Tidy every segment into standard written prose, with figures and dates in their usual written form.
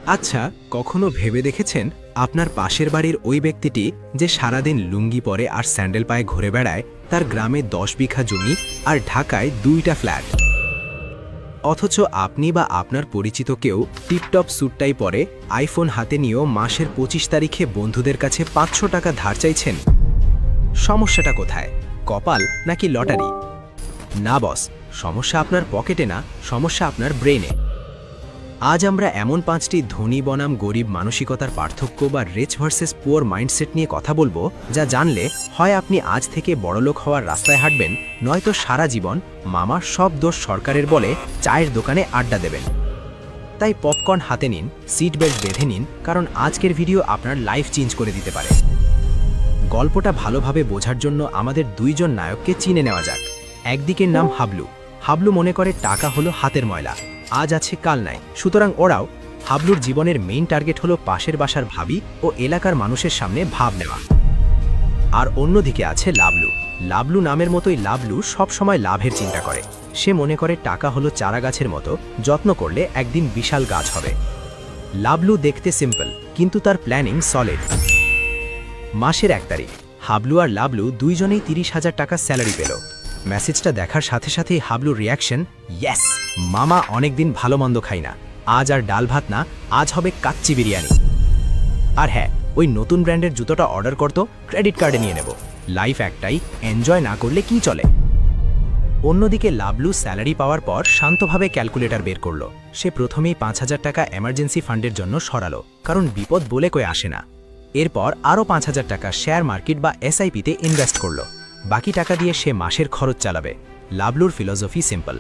আচ্ছা, কখনো ভেবে দেখেছেন আপনার পাশের বাড়ির ওই ব্যক্তিটি যে সারাদিন লুঙ্গি পরে আর স্যান্ডেল পায়ে ঘুরে বেড়ায়, তার গ্রামে 10 বিঘা জমি আর ঢাকায় 2টা ফ্ল্যাট, অথচ আপনি বা আপনার পরিচিত কেউ টিপটপ স্যুটটাই পরে আইফোন হাতে নিয়েও মাসের 25 তারিখে বন্ধুদের কাছে 500 টাকা ধার চাইছেন? সমস্যাটা কোথায়? কপাল নাকি লটারি? না বস, সমস্যা আপনার পকেটে না, সমস্যা আপনার ব্রেনে। আজ আমরা এমন 5টি ধনী বনাম গরিব মানসিকতার পার্থক্য বা রিচ ভার্সেস পুয়ার মাইন্ডসেট নিয়ে কথা বলবো, যা জানলে হয় আপনি আজ থেকে বড়লোক হওয়ার রাস্তায় হাঁটবেন, নয়তো সারা জীবন মামার সব দোষ সরকারের বলে চায়ের দোকানে আড্ডা দেবেন। তাই পপকর্ন হাতে নিন, সিট বেল্ট বেঁধে নিন, কারণ আজকের ভিডিও আপনার লাইফ চেঞ্জ করে দিতে পারে। গল্পটা ভালোভাবে বোঝার জন্য আমাদের দুইজন নায়ককে চিনে নেওয়া যাক। একদিকের নাম হাবলু। হাবলু মনে করে টাকা হলো হাতের ময়লা, আজ আছে কাল নাই, সুতরাং ওরাও। হাবলুর জীবনের মেইন টার্গেট হলো পাশের বাসার ভাবি ও এলাকার মানুষের সামনে ভাব নেওয়া। আর অন্যদিকে আছে লাবলু। লাবলু নামের মতোই লাবলু সবসময় লাভের চিন্তা করে। সে মনে করে টাকা হলো চারা গাছের মতো, যত্ন করলে একদিন বিশাল গাছ হবে। লাবলু দেখতে সিম্পল, কিন্তু তার প্ল্যানিং সলিড। মাসের 1 তারিখ হাবলু আর লাবলু দুইজনেই 30,000 টাকা স্যালারি পেল। মেসেজটা দেখার সাথে সাথেই হাবলুর রিয়াকশন, ইয়েস, মামা অনেকদিন ভালো মন্দ খাই না, আজ আর ডাল ভাত না, আজ হবে কাচ্চি বিরিয়ানি। আর হ্যাঁ, ওই নতুন ব্র্যান্ডের জুতোটা অর্ডার করতো, ক্রেডিট কার্ডে নিয়ে নেব। লাইফ একটাই, এনজয় না করলে কি চলে। অন্যদিকে লাবলু স্যালারি পাওয়ার পর শান্তভাবে ক্যালকুলেটর বের করল। সে প্রথমেই 5,000 টাকা এমার্জেন্সি ফান্ডের জন্য সরালো, কারণ বিপদ বলে কই আসে না। এরপর আরও 5,000 টাকা শেয়ার মার্কেট বা এসআইপিতে ইনভেস্ট করল। বাকি টাকা দিয়ে সে মাসের খরচ চালাবে। লাবলুর ফিলসফি সিম্পল,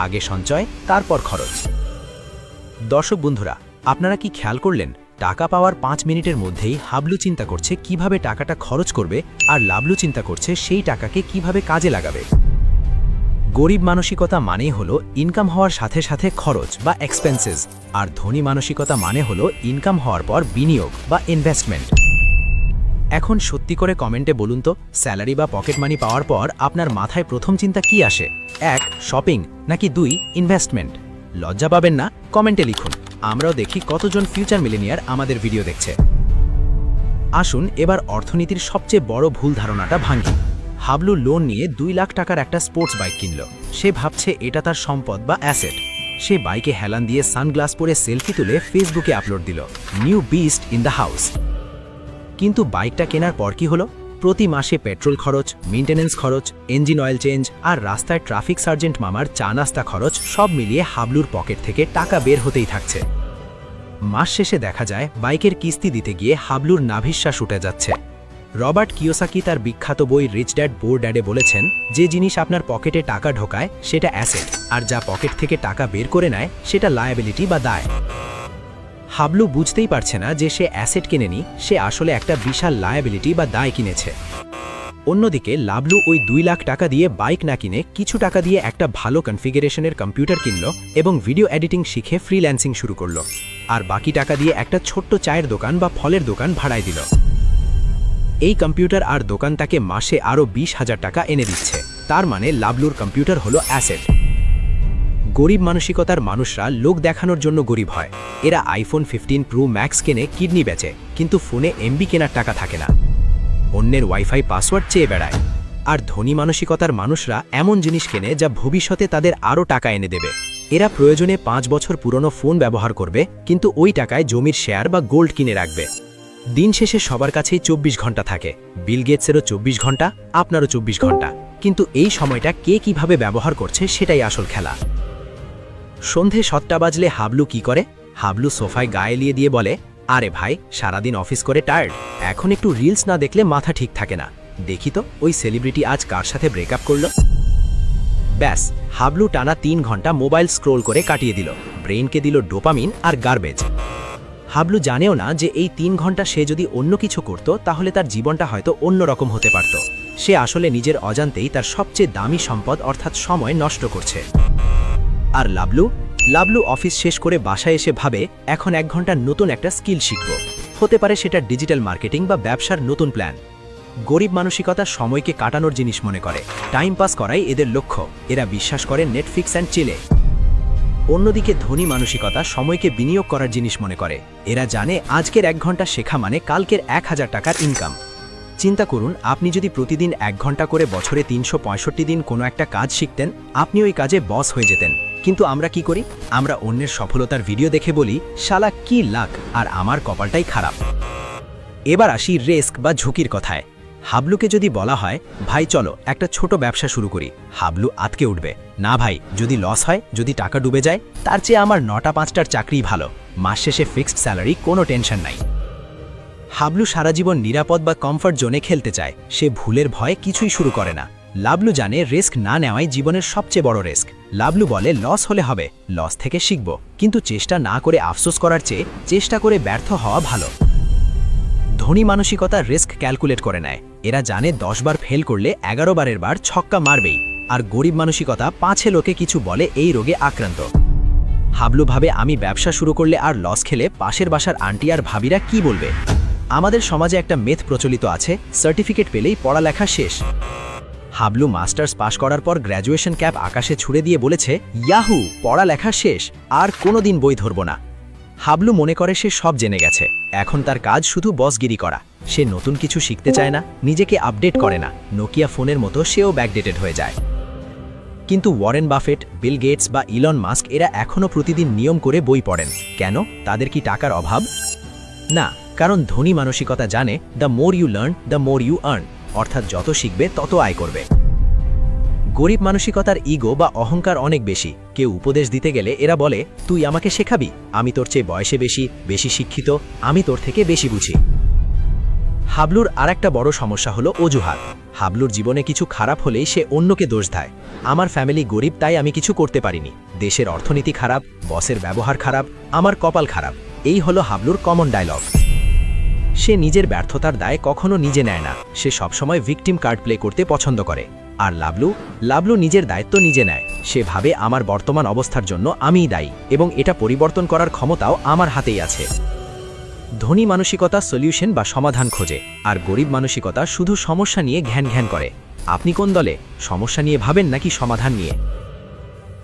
আগে সঞ্চয় তারপর খরচ। দর্শক বন্ধুরা, আপনারা কি খেয়াল করলেন, টাকা পাওয়ার 5 মিনিটের মধ্যেই হাবলু চিন্তা করছে কিভাবে টাকাটা খরচ করবে, আর লাবলু চিন্তা করছে সেই টাকাকে কিভাবে কাজে লাগাবে। গরিব মানসিকতা মানেই হলো ইনকাম হওয়ার সাথে সাথে খরচ বা এক্সপেন্সেস, আর ধনী মানসিকতা মানে হলো ইনকাম হওয়ার পর বিনিয়োগ বা ইনভেস্টমেন্ট। এখন সত্যি করে কমেন্টে বলুন তো, স্যালারি বা পকেট মানি পাওয়ার পর আপনার মাথায় প্রথম চিন্তা কি আসে? 1 শপিং, নাকি 2 ইনভেস্টমেন্ট? লজ্জা পাবেন না, কমেন্টে লিখুন। আমরাও দেখি কতজন ফিউচার মিলেনিয়ার আমাদের ভিডিও দেখছে। আসুন এবার অর্থনীতির সবচেয়ে বড় ভুল ধারণাটা ভাঙি। হাবলু লোন নিয়ে 2 লাখ টাকার একটা স্পোর্টস বাইক কিনল। সে ভাবছে এটা তার সম্পদ বা অ্যাসেট। সে বাইকে হেলান দিয়ে সানগ্লাস পরে সেলফি তুলে ফেসবুকে আপলোড দিল, new beast in the house. কিন্তু বাইকটা কেনার পর কি হলো? প্রতি মাসে পেট্রোল খরচ, মেইনটেনেন্স খরচ, ইঞ্জিন অয়েল চেঞ্জ আর রাস্তায় ট্রাফিক সার্জেন্ট মামার চা নাস্তা খরচ, সব মিলিয়ে হাবলুর পকেট থেকে টাকা বের হতেই থাকছে। মাস শেষে দেখা যায় বাইকের কিস্তি দিতে গিয়ে হাবলুর নাভিশ্বাস উঠে যাচ্ছে। রবার্ট কিওসাকি তার বিখ্যাত বই রিচ ড্যাড পুয়ার ড্যাডে বলেছেন, যে জিনিস আপনার পকেটে টাকা ঢোকায় সেটা অ্যাসেট, আর যা পকেট থেকে টাকা বের করে নেয় সেটা লায়াবিলিটি বা দায়। হাবলু বুঝতেই পারছে না যে সে অ্যাসেট কিনেনি, সে আসলে একটা বিশাল লায়াবিলিটি বা দায় কিনেছে। অন্যদিকে লাবলু ওই 2 লাখ টাকা দিয়ে বাইক না কিনে কিছু টাকা দিয়ে একটা ভালো কনফিগারেশনের কম্পিউটার কিনল এবং ভিডিও এডিটিং শিখে ফ্রিল্যান্সিং শুরু করল। আর বাকি টাকা দিয়ে একটা ছোট্ট চায়ের দোকান বা ফলের দোকান ভাড়ায় দিল। এই কম্পিউটার আর দোকান তাকে মাসে আরও 20,000 টাকা এনে দিচ্ছে। তার মানে লাবলুর কম্পিউটার হলো অ্যাসেট। গরিব মানসিকতার মানুষরা লোক দেখানোর জন্য গরিব হয়। এরা আইফোন 15 প্রো ম্যাক্স কেনে কিডনি বেচে, কিন্তু ফোনে এমবি কেনার টাকা থাকে না। অন্যের ওয়াইফাই পাসওয়ার্ড চেয়ে বেড়ায়। আর ধনী মানসিকতার মানুষরা এমন জিনিস কেনে যা ভবিষ্যতে তাদের আরও টাকা এনে দেবে। এরা প্রয়োজনে 5 বছর পুরনো ফোন ব্যবহার করবে, কিন্তু ওই টাকায় জমির শেয়ার বা গোল্ড কিনে রাখবে। দিন শেষে সবার কাছেই 24 ঘন্টা থাকে। বিল গেটসেরও 24 ঘন্টা, আপনারও 24 ঘন্টা, কিন্তু এই সময়টা কে কিভাবে ব্যবহার করছে সেটাই আসল খেলা। সন্ধে 7টা বাজলে হাবলু কি করে? হাবলু সোফায় গায়ে এলিয়ে দিয়ে বলে, আরে ভাই, সারাদিন অফিস করে টায়ার্ড, এখন একটু রিলস না দেখলে মাথা ঠিক থাকে না। দেখি তো ওই সেলিব্রিটি আজ কার সাথে ব্রেকআপ করলো। ব্যাস, হাবলু টানা 3 ঘন্টা মোবাইল স্ক্রোল করে কাটিয়ে দিল। ব্রেইনকে দিল ডোপামিন আর গার্বেজ। হাবলু জানেও না যে এই 3 ঘন্টা সে যদি অন্য কিছু করত তাহলে তার জীবনটা হয়তো অন্য রকম হতে পারত। সে আসলে নিজের অজান্তেই তার সবচেয়ে দামি সম্পদ অর্থাৎ সময় নষ্ট করছে। আর লাবলু অফিস শেষ করে বাসায় এসে ভাবে, এখন 1 ঘন্টা নতুন একটা স্কিল শিখব। হতে পারে সেটা ডিজিটাল মার্কেটিং বা ব্যবসার নতুন প্ল্যান। গরিব মানসিকতা সময়কে কাটানোর জিনিস মনে করে, টাইম পাস করাই এদের লক্ষ্য। এরা বিশ্বাস করে নেটফ্লিক্স অ্যান্ড চিলে। অন্যদিকে ধনী মানসিকতা সময়কে বিনিয়োগ করার জিনিস মনে করে। এরা জানে আজকের 1 ঘন্টা শেখা মানে কালকের 1000 টাকার ইনকাম। চিন্তা করুন, আপনি যদি প্রতিদিন 1 ঘন্টা করে বছরে 365 দিন কোনো একটা কাজ শিখতেন, আপনি ওই কাজে বস হয়ে যেতেন। কিন্তু আমরা কি করি? আমরা অন্যের সফলতার ভিডিও দেখে বলি, শালা কি লাক, আর আমার কপালটাই খারাপ। এবার আসি রিস্ক বা ঝুঁকির কথায়। হাবলুকে যদি বলা হয়, ভাই চলো একটা ছোট ব্যবসা শুরু করি, হাবলু আতকে উঠবে, না ভাই, যদি লস হয়, যদি টাকা ডুবে যায়, তার চেয়ে আমার 9টা 5টার চাকরি ভালো, মাস শেষে ফিক্সড স্যালারি, কোনো টেনশন নাই। হাবলু সারা জীবন নিরাপদ বা কমফর্ট জোনে খেলতে চায়, সে ভুলের ভয়ে কিছুই শুরু করে না। লাবলু জানে রিস্ক না নেওয়াই জীবনের সবচেয়ে বড় রিস্ক। লাবলু বলে, লস হলে হবে, লস থেকে শিখব, কিন্তু চেষ্টা না করে আফসোস করার চেয়ে চেষ্টা করে ব্যর্থ হওয়া ভালো। ধনী মানসিকতা রিস্ক ক্যালকুলেট করে নেয়। এরা জানে 10 বার ফেল করলে 11 বারের বার ছক্কা মারবেই। আর গরিব মানসিকতা 5 লোকে কিছু বলে এই রোগে আক্রান্ত। হাবলু ভাবে, আমি ব্যবসা শুরু করলে আর লস খেলে পাশের বাসার আন্টি আর ভাবিরা কি বলবে। আমাদের সমাজে একটা মেথ প্রচলিত আছে, সার্টিফিকেট পেলেই পড়ালেখা শেষ। হাবলু মাস্টার্স পাশ করার পর গ্র্যাজুয়েশন ক্যাপ আকাশে ছুড়ে দিয়ে বলেছে, ইয়াহু, পড়ালেখা শেষ, আর কোনোদিন বই ধরব না। হাবলু মনে করে সে সব জেনে গেছে, এখন তার কাজ শুধু বসগিরি করা। সে নতুন কিছু শিখতে চায় না, নিজেকে আপডেট করে না, নোকিয়া ফোনের মতো সেও ব্যাকডেটেড হয়ে যায়। কিন্তু ওয়ারেন বাফেট, বিল গেটস বা ইলন মাস্ক এরা এখনও প্রতিদিন নিয়ম করে বই পড়েন। কেন? তাদের কি টাকার অভাব? না, কারণ ধনী মানসিকতা জানে, the more you learn the more you earn, অর্থাৎ যত শিখবে তত আয় করবে। গরিব মানসিকতার ইগো বা অহংকার অনেক বেশি। কেউ উপদেশ দিতে গেলে এরা বলে, তুই আমাকে শেখাবি, আমি তোর চেয়ে বয়সে বেশি শিক্ষিত, আমি তোর থেকে বেশি বুঝি। হাবলুর আরেকটা বড় সমস্যা হলো অজুহাত। হাবলুর জীবনে কিছু খারাপ হলেই সে অন্যকে দোষ দেয়। আমার ফ্যামিলি গরিব তাই আমি কিছু করতে পারিনি, দেশের অর্থনীতি খারাপ, বসের ব্যবহার খারাপ, আমার কপাল খারাপ, এই হলো হাবলুর কমন ডায়লগ। সে নিজের ব্যর্থতার দায় কখনো নিজে নেয় না, সে সবসময় ভিকটিম কার্ড প্লে করতে পছন্দ করে। আর লাবলু নিজের দায়িত্ব নিজে নেয়। সে ভাবে, আমার বর্তমান অবস্থার জন্য আমিই দায়ী, এবং এটা পরিবর্তন করার ক্ষমতাও আমার হাতেই আছে। ধনী মানসিকতা সলিউশন বা সমাধান খোঁজে, আর গরিব মানসিকতা শুধু সমস্যা নিয়ে ঘ্যান করে। আপনি কোন দলে? সমস্যা নিয়ে ভাবেন নাকি সমাধান নিয়ে?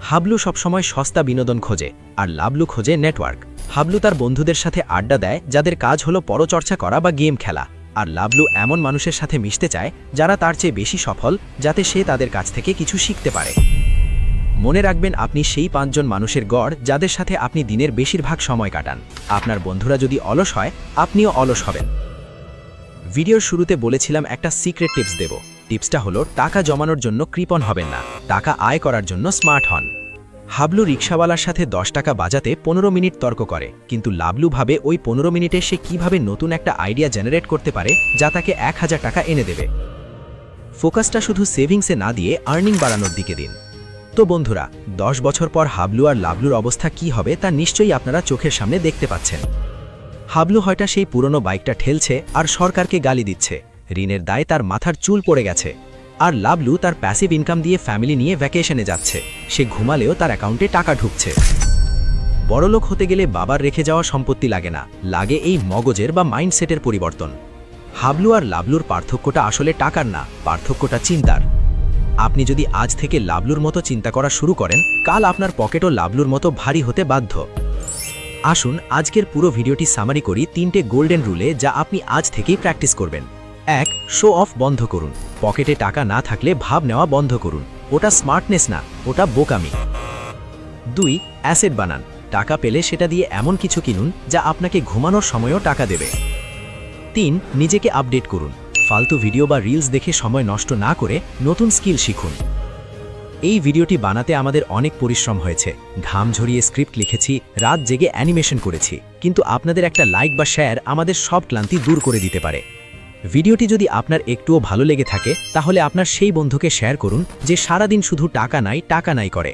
হাবলু সবসময় সস্তা বিনোদন খোঁজে, আর লাবলু খোঁজে নেটওয়ার্ক। হাবলু তার বন্ধুদের সাথে আড্ডা দেয় যাদের কাজ হলো পরচর্চা করা বা গেম খেলা, আর লাবলু এমন মানুষের সাথে মিশতে চায় যারা তার চেয়ে বেশি সফল, যাতে সে তাদের কাছ থেকে কিছু শিখতে পারে। মনে রাখবেন, আপনি সেই 5 জন মানুষের গড় যাদের সাথে আপনি দিনের বেশিরভাগ সময় কাটান। আপনার বন্ধুরা যদি অলস হয়, আপনিও অলস হবেন। ভিডিওর শুরুতে বলেছিলাম একটা সিক্রেট টিপস দেব। টিপসটা হলো, টাকা জমানোর জন্য কৃপণ হবেন না, টাকা আয় করার জন্য স্মার্ট হন। হাবলু রিকশাওয়ালার সাথে 10 টাকা বাজাতে 15 মিনিট তর্ক করে, কিন্তু লাবলু ভাবে ওই 15 মিনিটে সে কিভাবে নতুন একটা আইডিয়া জেনারেট করতে পারে যা তাকে 1000 টাকা এনে দেবে। ফোকাসটা শুধু সেভিংসে না দিয়ে আর্নিং বাড়ানোর দিকে দিন। তো বন্ধুরা, 10 বছর পর হাবলু আর লাবলুর অবস্থা কি হবে তা নিশ্চয়ই আপনারা চোখের সামনে দেখতে পাচ্ছেন। হাবলু হয়তো সেই পুরনো বাইকটা ঠেলছে আর সরকারকে গালি দিচ্ছে, ঋণের দায় তার মাথার চুল পড়ে গেছে। আর লাবলু তার প্যাসিভ ইনকাম দিয়ে ফ্যামিলি নিয়ে ভ্যাকেশনে যাচ্ছে, সে ঘুমালেও তার অ্যাকাউন্টে টাকা ঢুকছে। বড়লোক হতে গেলে বাবার রেখে যাওয়া সম্পত্তি লাগে না, লাগে এই মগজের বা মাইন্ডসেটের পরিবর্তন। হাবলু আর লাবলুর পার্থক্যটা আসলে টাকার না, পার্থক্যটা চিন্তার। আপনি যদি আজ থেকে লাবলুর মতো চিন্তা করা শুরু করেন, কাল আপনার পকেটও লাবলুর মতো ভারী হতে বাধ্য। আসুন আজকের পুরো ভিডিওটি সামারি করি 3টে গোল্ডেন রুলে, যা আপনি আজ থেকেই প্র্যাকটিস করবেন। 1. শো অফ বন্ধ করুন। পকেটে টাকা না থাকলে ভাব নেওয়া বন্ধ করুন, ওটা স্মার্টনেস না, ওটা বোকামি। 2. অ্যাসেট বানান। টাকা পেলে সেটা দিয়ে এমন কিছু কিনুন যা আপনাকে ঘুমানোর সময়ও টাকা দেবে। 3. নিজেকে আপডেট করুন। ফালতু ভিডিও বা রিলস দেখে সময় নষ্ট না করে নতুন স্কিল শিখুন। এই ভিডিওটি বানাতে আমাদের অনেক পরিশ্রম হয়েছে, ঘাম ঝরিয়ে স্ক্রিপ্ট লিখেছি, রাত জেগে অ্যানিমেশন করেছি, কিন্তু আপনাদের একটা লাইক বা শেয়ার আমাদের সব ক্লান্তি দূর করে দিতে পারে। ভিডিওটি যদি আপনার একটুও ভালো লেগে থাকে, তাহলে আপনার সেই বন্ধুকে শেয়ার করুন যে সারাদিন শুধু টাকা নাই করে।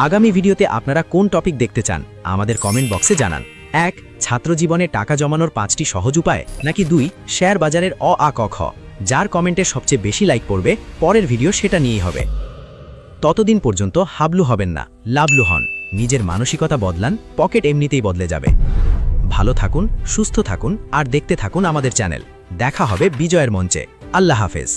আগামী ভিডিওতে আপনারা কোন টপিক দেখতে চান আমাদের কমেন্ট বক্সে জানান। 1. ছাত্র জীবনে টাকা জমানোর 5টি সহজ উপায়, নাকি 2. শেয়ার বাজারের অ আ ক খ। যার কমেন্টে সবচেয়ে বেশি লাইক পড়বে, পরের ভিডিও সেটা নিয়েই হবে। ততদিন পর্যন্ত হাবলু হবেন না, লাবলু হন। নিজের মানসিকতা বদলান, পকেট এমনিতেই বদলে যাবে। ভালো থাকুন, সুস্থ থাকুন, আর দেখতে থাকুন আমাদের চ্যানেল। দেখা হবে বিজয়ের মঞ্চে। আল্লাহ হাফেজ।